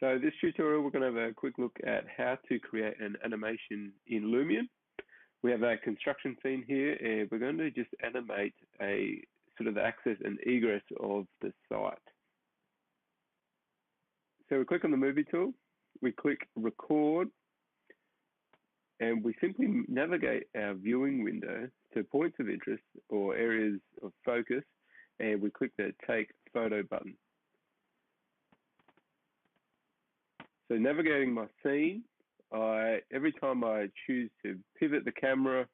So this tutorial, we're going to have a quick look at how to create an animation in Lumion. We have a construction scene here, and we're going to just animate a sort of access and egress of the site. So we click on the movie tool, we click record, and we simply navigate our viewing window to points of interest or areas of focus, and we click the take photo button. So navigating my scene, every time I choose to pivot the camera,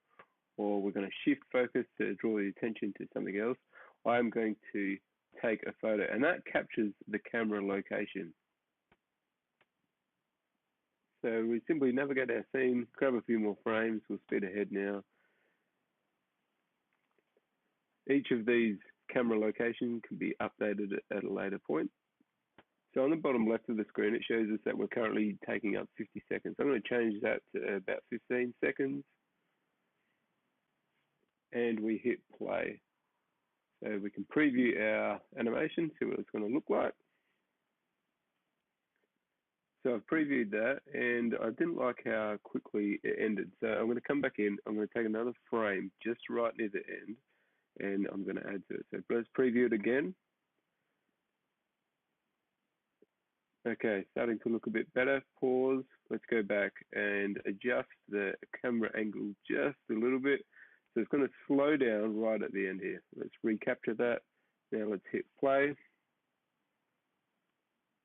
or we're going to shift focus to draw the attention to something else, I'm going to take a photo, and that captures the camera location. So we simply navigate our scene, grab a few more frames, we'll speed ahead now. Each of these camera locations can be updated at a later point. So on the bottom left of the screen, it shows us that we're currently taking up 50 seconds. I'm going to change that to about 15 seconds. And we hit play. So we can preview our animation, see what it's going to look like. So I've previewed that, and I didn't like how quickly it ended. So I'm going to come back in, I'm going to take another frame just right near the end, and I'm going to add to it. So let's preview it again. Okay, starting to look a bit better. Pause. Let's go back and adjust the camera angle just a little bit. So it's going to slow down right at the end here. Let's recapture that. Now let's hit play.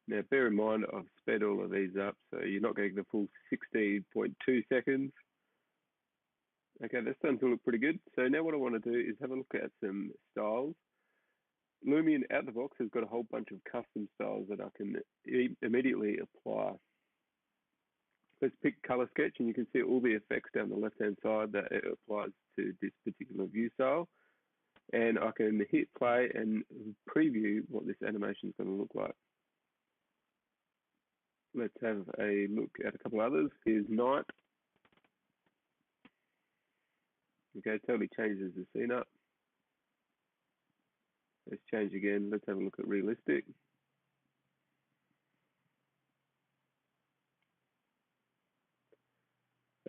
Now bear in mind I've sped all of these up, so you're not getting the full 16.2 seconds. Okay, that's starting to look pretty good. So now what I want to do is have a look at some styles. Lumion out the box has got a whole bunch of custom styles that I can immediately apply. Let's pick color sketch, and you can see all the effects down the left hand side that it applies to this particular view style. And I can hit play and preview what this animation is going to look like. Let's have a look at a couple others. Here's night. Okay, totally changes the scene up. Let's change again. Let's have a look at realistic.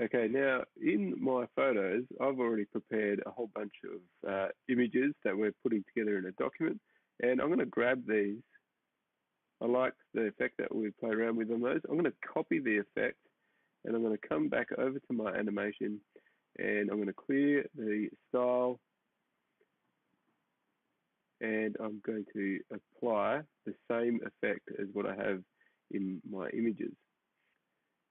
Okay, now in my photos, I've already prepared a whole bunch of images that we're putting together in a document, and I'm going to grab these. I like the effect that we play around with on those. I'm going to copy the effect, and I'm going to come back over to my animation, and I'm going to clear the style, and I'm going to apply the same effect as what I have in my images.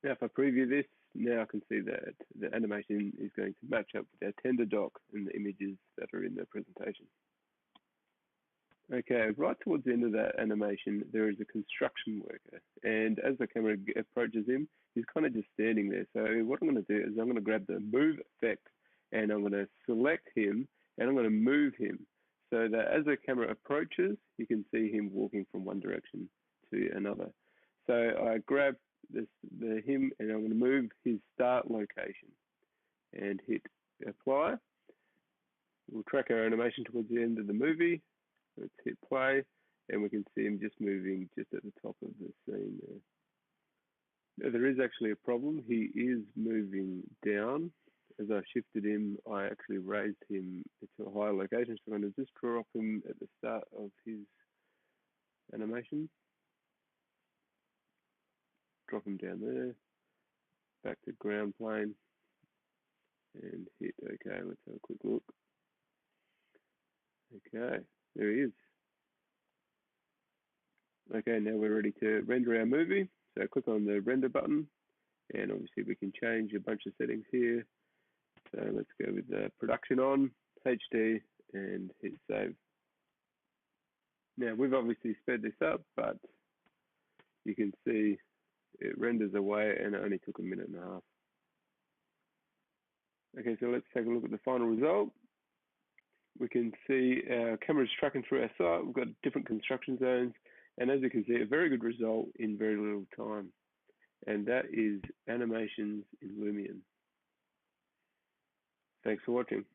Now, if I preview this, now I can see that the animation is going to match up with our tender doc and the images that are in the presentation. Okay, right towards the end of that animation, there is a construction worker, and as the camera approaches him, he's kind of just standing there. So what I'm going to do is I'm going to grab the move effect, and I'm going to select him, and I'm going to move him, so that as the camera approaches, you can see him walking from one direction to another. So I grab him, and I'm going to move his start location, and hit apply. We'll track our animation towards the end of the movie. Let's hit play, and we can see him just moving just at the top of the scene there. Now, there is actually a problem. He is moving down. As I shifted him, I actually raised him to a higher location, so I'm going to just drop him at the start of his animation. Drop him down there, back to ground plane, and hit OK. Let's have a quick look. Okay, there he is. Okay, now we're ready to render our movie. So click on the render button, and obviously we can change a bunch of settings here. So let's go with the production on, HD, and hit save. Now we've obviously sped this up, but you can see it renders away, and it only took a minute and a half. Okay, so let's take a look at the final result. We can see our cameras tracking through our site. We've got different construction zones, and as you can see, a very good result in very little time. And that is animations in Lumion. Thanks for watching.